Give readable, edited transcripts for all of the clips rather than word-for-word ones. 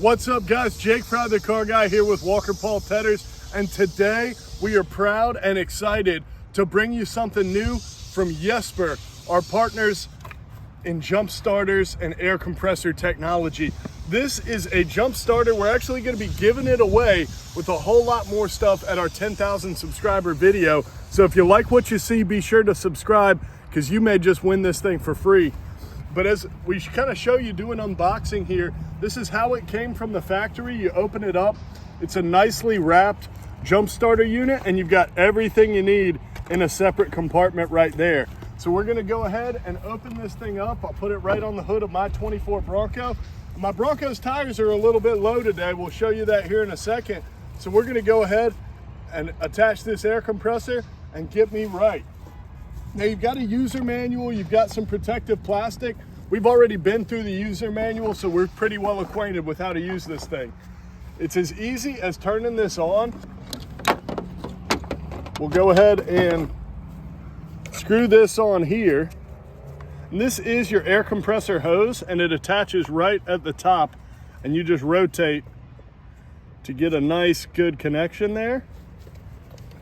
What's up, guys? Jake Proud the Car Guy here with Walker Paul Tedders, and today we are proud and excited to bring you something new from Yesper, our partners in jump starters and air compressor technology. This is a jump starter. We're actually going to be giving it away with a whole lot more stuff at our 10,000 subscriber video. So if you like what you see, be sure to subscribe because you may just win this thing for free. But as we kind of show you doing unboxing here, this is how it came from the factory. You open it up, it's a nicely wrapped jump starter unit, and you've got everything you need in a separate compartment right there. So we're gonna go ahead and open this thing up. I'll put it right on the hood of my 24 Bronco. My Bronco's tires are a little bit low today. We'll show you that here in a second. So we're gonna go ahead and attach this air compressor and get me right. Now you've got a user manual, you've got some protective plastic. We've already been through the user manual, so we're pretty well acquainted with how to use this thing. It's as easy as turning this on. We'll go ahead and screw this on here. And this is your air compressor hose, and it attaches right at the top, and you just rotate to get a nice, good connection there.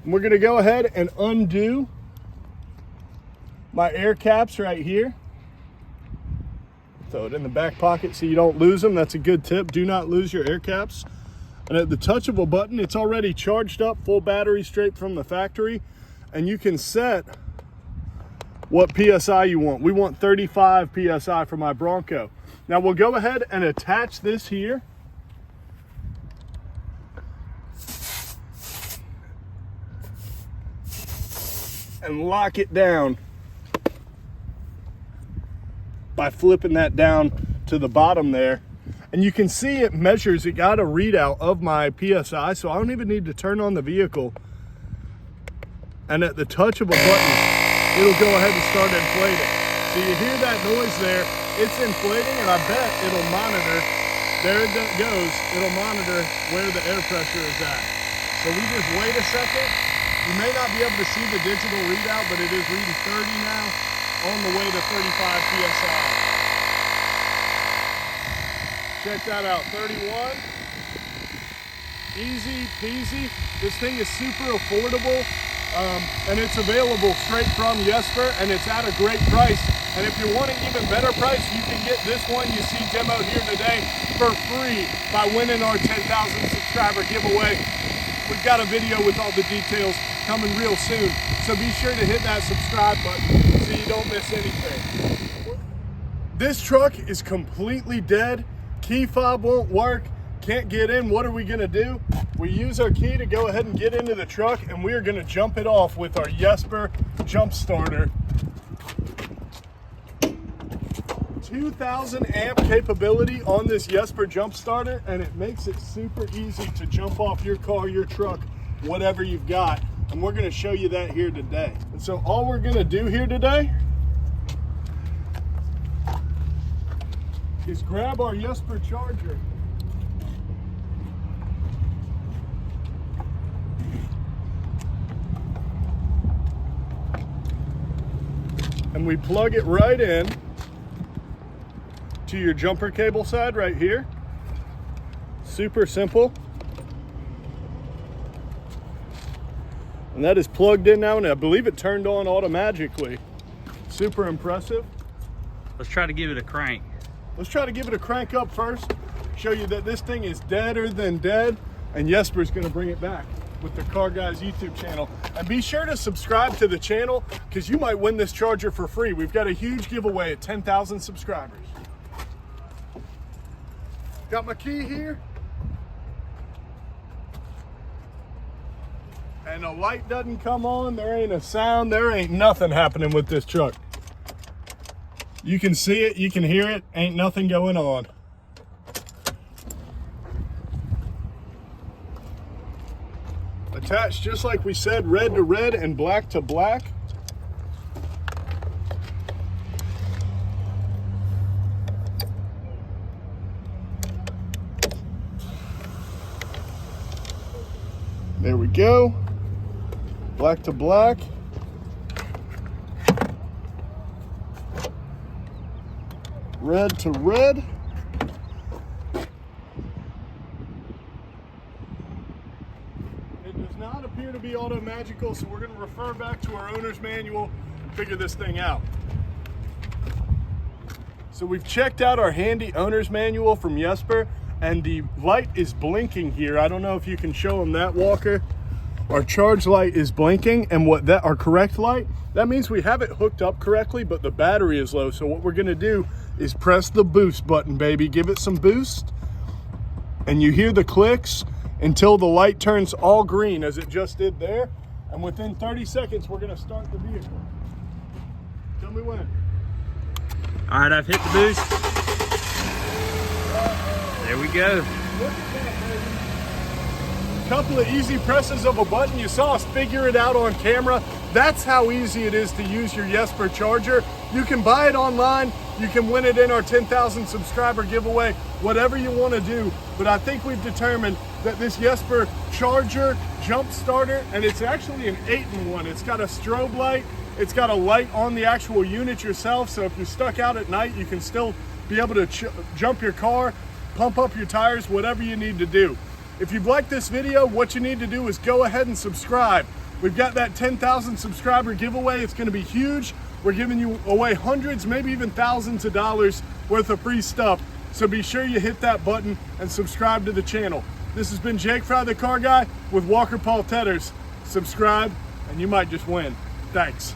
And we're gonna go ahead and undo my air caps right here. Throw it in the back pocket so you don't lose them. That's a good tip. Do not lose your air caps. And at the touch of a button, it's already charged up, full battery straight from the factory. And you can set what PSI you want. We want 35 PSI for my Bronco. Now we'll go ahead and attach this here. And lock it down by flipping that down to the bottom there. And you can see it measures, it got a readout of my PSI, so I don't even need to turn on the vehicle. And at the touch of a button, it'll go ahead and start inflating. So you hear that noise there, it's inflating, and I bet it'll monitor, there it goes, it'll monitor where the air pressure is at. So we just wait a second. You may not be able to see the digital readout, but it is reading 30 now, on the way to 35 PSI. Check that out, 31. Easy peasy. This thing is super affordable, and it's available straight from Yesper, and it's at a great price. And if you want an even better price, you can get this one you see demoed here today for free by winning our 10,000 subscriber giveaway. We've got a video with all the details coming real soon, so be sure to hit that subscribe button so you don't miss anything. This truck is completely dead. Key fob won't work, can't get in. What are we gonna do? We use our key to go ahead and get into the truck, and we are gonna jump it off with our Yesper jump starter. 2,000 amp capability on this Yesper jump starter, and it makes it super easy to jump off your car, your truck, whatever you've got. And we're gonna show you that here today. And so all we're gonna do here today is grab our Yesper charger. And we plug it right in to your jumper cable side right here. Super simple. And that is plugged in now, and I believe it turned on automatically. Super impressive. Let's try to give it a crank. Let's try to give it a crank up first. Show you that this thing is deader than dead, and Yesper's gonna bring it back with the Car Guys YouTube channel. And be sure to subscribe to the channel because you might win this charger for free. We've got a huge giveaway at 10,000 subscribers. Got my key here. And the light doesn't come on, there ain't a sound, there ain't nothing happening with this truck. You can see it, you can hear it, ain't nothing going on. Attached just like we said, red to red and black to black. There we go. Black to black. red to red. not appear to be auto magical, so we're going to refer back to our owner's manual and figure this thing out. So we've checked out our handy owner's manual from Yesper, and the light is blinking here. I don't know if you can show them that, Walker. Our charge light is blinking, and our correct light, that means we have it hooked up correctly, but the battery is low. So what we're gonna do is press the boost button, baby. Give it some boost, and you hear the clicks until the light turns all green, as it just did there. And within 30 seconds, we're gonna start the vehicle. Tell me when. All right, I've hit the boost. There we go. Look at that, baby. Couple of easy presses of a button. You saw us figure it out on camera. That's how easy it is to use your Yesper charger. You can buy it online. You can win it in our 10,000 subscriber giveaway, whatever you want to do. But I think we've determined that this Yesper charger jump starter, and it's actually an 8-in-1. It's got a strobe light. It's got a light on the actual unit yourself. So if you're stuck out at night, you can still be able to jump your car, pump up your tires, whatever you need to do. If you've liked this video, what you need to do is go ahead and subscribe. We've got that 10,000 subscriber giveaway. It's gonna be huge. We're giving you away hundreds, maybe even thousands of dollars worth of free stuff. So be sure you hit that button and subscribe to the channel. This has been Jake Fry, the Car Guy, with Walker Paul Tethers. Subscribe and you might just win. Thanks.